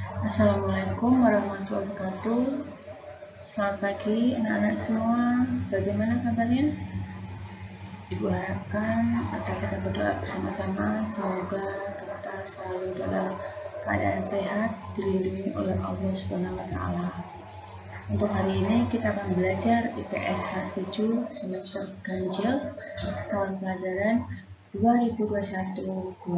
Assalamualaikum warahmatullahi wabarakatuh. Selamat pagi anak-anak semua. Bagaimana kabarnya? Ibu harapkan atau kita berdoa bersama-sama semoga kita selalu dalam keadaan sehat, dilindungi oleh Allah Subhanahu wa taala. Untuk hari ini kita akan belajar IPS kelas 7 semester ganjil tahun pelajaran 2021-2022.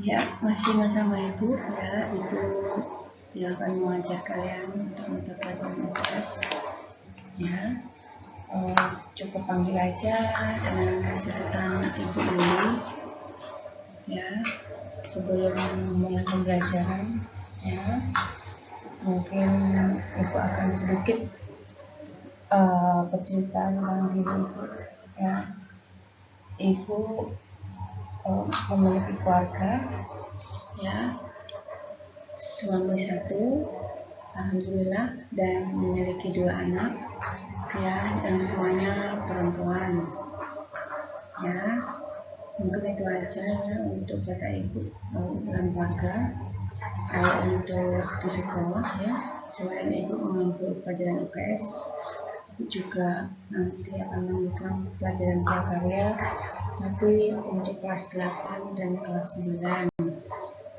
Ya, masih bersama Ibu ya. Ibu yang akan mengajar kalian untuk mata pelajaran IPS ya. Cukup panggil aja dengan sebutan Ibu Lili ya, sebelum mulai pembelajaran ya. Mungkin Ibu akan sedikit bercerita tentang diri Ibu ya. Ibu memiliki keluarga ya, suami satu alhamdulillah, dan memiliki 2 anak ya, dan semuanya perempuan ya. Mungkin itu aja ya untuk Bapak Ibu dalam keluarga. Kalau untuk di sekolah ya, selain Ibu mengambil pelajaran IPS, Ibu juga nanti akan melanjutkan pelajaran prakarya, tapi untuk kelas 8 dan kelas 9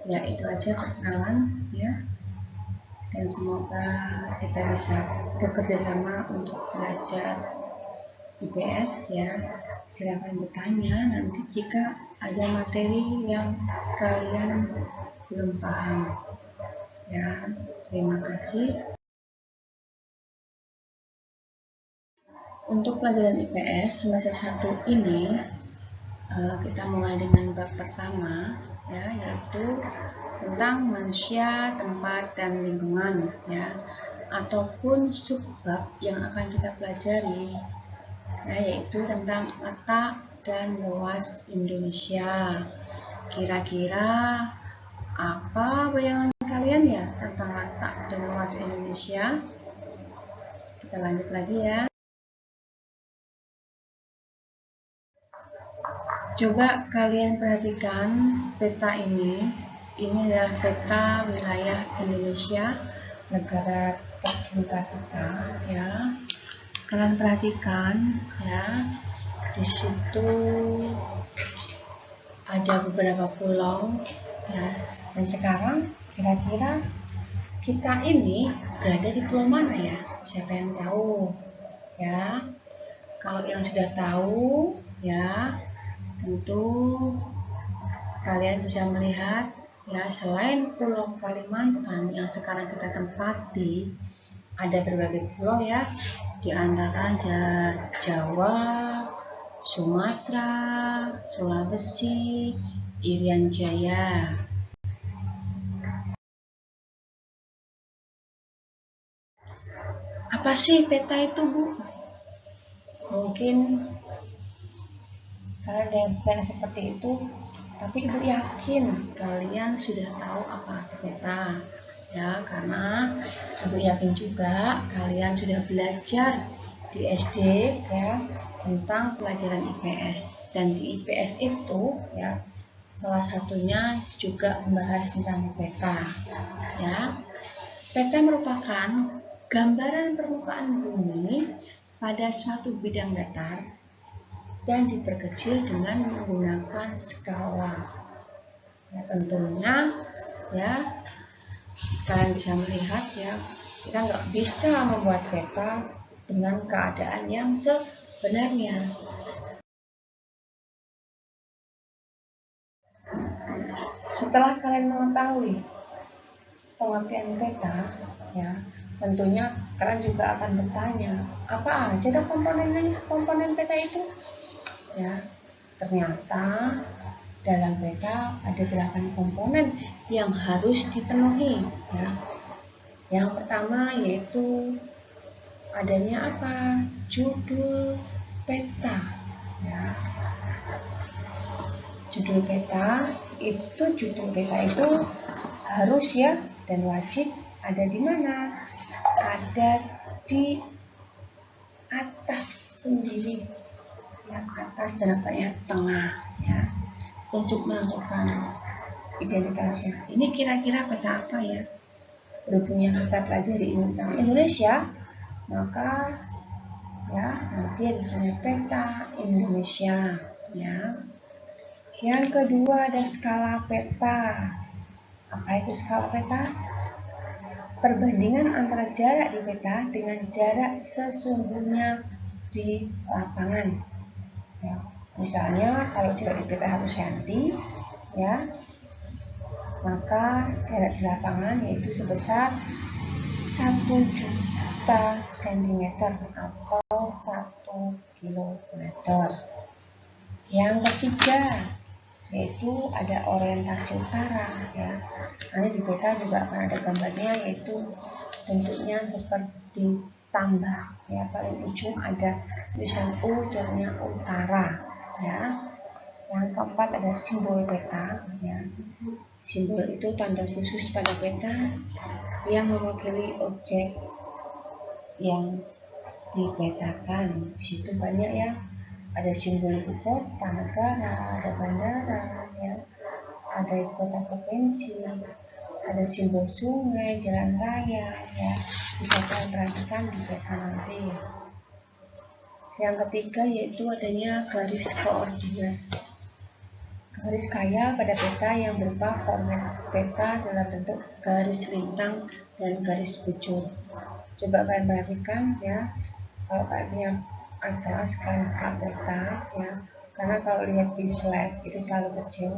ya. Itu aja perkenalan ya, dan semoga kita bisa bekerja sama untuk belajar IPS ya. Silakan bertanya nanti jika ada materi yang kalian belum paham ya. Terima kasih. Untuk pelajaran IPS semester 1 ini kita mulai dengan bab pertama ya, yaitu tentang manusia, tempat, dan lingkungan ya, ataupun subbab yang akan kita pelajari ya, yaitu tentang letak dan luas Indonesia. Kira-kira apa bayangan kalian ya tentang letak dan luas Indonesia? Kita lanjut lagi ya. Coba kalian perhatikan peta ini. Ini adalah peta wilayah Indonesia, negara tercinta kita ya. Kalian perhatikan ya, di situ ada beberapa pulau ya. Dan sekarang kira-kira kita ini berada di pulau mana ya? Siapa yang tahu ya? Kalau yang sudah tahu ya, tentu kalian bisa melihat ya, selain Pulau Kalimantan yang sekarang kita tempati, ada berbagai pulau ya, di antara Jawa, Sumatera, Sulawesi, Irian Jaya. Apa sih peta itu, Bu? Mungkin kalian ada yang bertanya seperti itu, tapi Ibu yakin kalian sudah tahu apa arti peta ya, karena Ibu yakin juga kalian sudah belajar di SD ya tentang pelajaran IPS, dan di IPS itu ya salah satunya juga membahas tentang peta ya. Peta merupakan gambaran permukaan bumi pada suatu bidang datar dan diperkecil dengan menggunakan skala ya. Tentunya ya kalian bisa melihat ya, kita nggak bisa membuat peta dengan keadaan yang sebenarnya. Setelah kalian mengetahui pengertian peta ya, tentunya kalian juga akan bertanya, apa aja komponen peta itu ya. Ternyata dalam peta ada 8 komponen yang harus dipenuhi ya. Yang pertama yaitu adanya apa? Judul peta ya. Judul peta itu harus ya, dan wajib ada di mana? Ada di atas sendiri ya. letak atas dan letaknya tengah ya, untuk menentukan identitasnya. Ini kira-kira peta apa ya? Berhubung yang kita pelajari ini tentang Indonesia, maka ya nanti misalnya peta Indonesia ya. Yang kedua ada skala peta. Apa itu skala peta? Perbandingan antara jarak di peta dengan jarak sesungguhnya di lapangan ya. Misalnya kalau jarak di peta 1 cm ya, maka jarak di lapangan yaitu sebesar 1 juta cm atau 1 kilometer. Yang ketiga yaitu ada orientasi utara ya. Nanti di peta juga akan ada gambarnya, yaitu bentuknya seperti tambah ya, paling ujung ada tulisan U, jaraknya utara ya. Yang keempat ada simbol peta ya. Simbol itu tanda khusus pada peta yang mewakili objek yang dipetakan. Di situ banyak ya, ada simbol ibu kota negara, ada bandara ya, ada ibu kota provinsi, ada simbol sungai, jalan raya ya, bisa kalian perhatikan di peta nanti. Yang ketiga yaitu adanya garis koordinat. Garis kaya pada peta yang berupa koordinat peta dalam bentuk garis lintang dan garis bujur. Coba kalian perhatikan ya, kalau kalian punya atlas kalian buka peta ya, karena kalau lihat di slide itu terlalu kecil,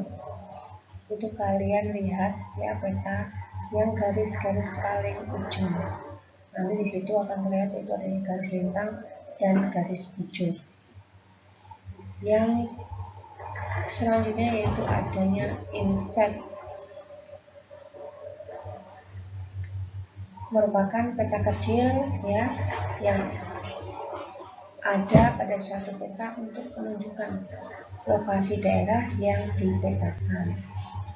itu kalian lihat ya peta yang garis-garis paling ujung. Nanti di situ akan terlihat itu adanya garis lintang dan garis bujur. Yang selanjutnya yaitu adanya inset, merupakan peta kecil ya yang ada pada suatu peta untuk menunjukkan lokasi daerah yang dipetakan.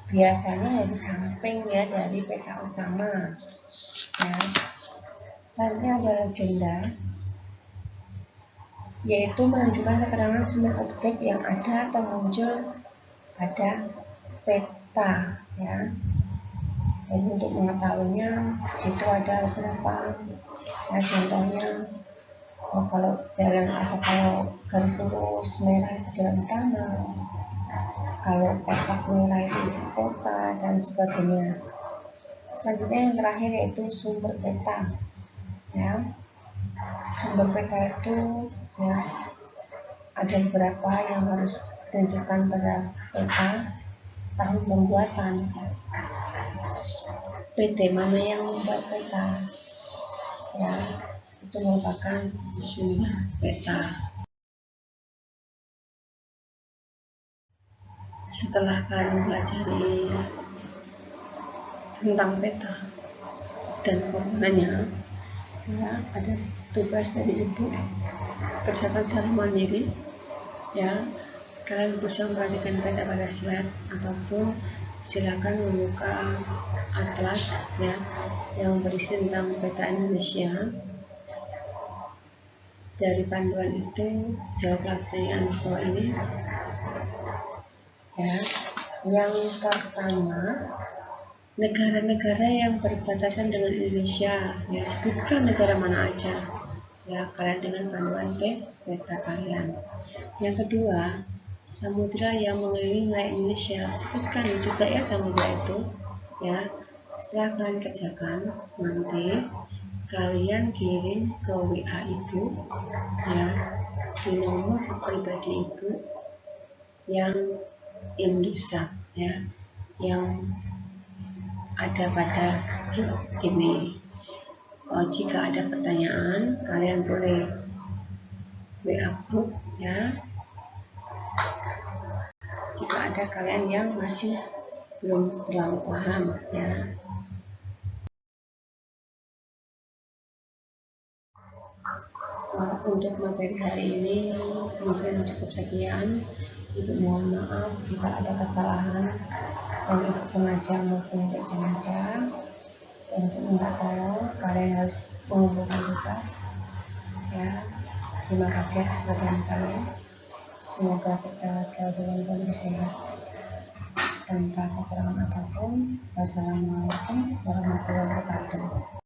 Biasanya di samping ya dari peta utama ya. Selanjutnya ada legenda, yaitu menunjukkan keterangan semua objek yang ada atau muncul pada peta ya. Jadi untuk mengetahuinya, situ ada beberapa ya, contohnya kalau jalan kalau garis lurus merah itu jalan utama, kalau kotak merah itu ibu kota dan sebagainya. Selanjutnya yang terakhir yaitu sumber peta ya. Sumber peta itu ya ada beberapa yang harus ditentukan pada peta. Tahun pembuatan, PT mana yang membuat peta ya, itu merupakan sumber peta. Setelah kalian pelajari tentang peta dan komponennya ya, ada tugas dari ibu kerjakan secara mandiri ya. Kalian bisa memperhatikan peta pada slide ataupun silakan membuka atlas ya yang berisi tentang peta Indonesia. Dari panduan itu jawablah pertanyaan bawah ini ya. Yang pertama, negara-negara yang berbatasan dengan Indonesia ya, sebutkan negara mana aja ya, kalian dengan panduan peta kalian. Yang kedua, samudra yang mengelilingi wilayah Indonesia, sebutkan juga ya samudra itu ya. Setelah kalian kerjakan, nanti kalian kirim ke WA ibu ya, di nomor pribadi ibu yang Indosat ya, yang ada pada grup ini. Jika ada pertanyaan, kalian boleh WA grup ya. Jika ada kalian yang masih belum terlalu paham ya. Untuk materi hari ini mungkin cukup sekian. Ibu mohon maaf jika ada kesalahan yang ibu sengaja maupun tidak sengaja. Untuk minta tolong kalian harus mengumpulkan tugas ya. Terima kasih atas perhatian kalian. Semoga kita selalu dalam kondisi sehat tanpa kekurangan apapun. Wassalamualaikum warahmatullahi wabarakatuh.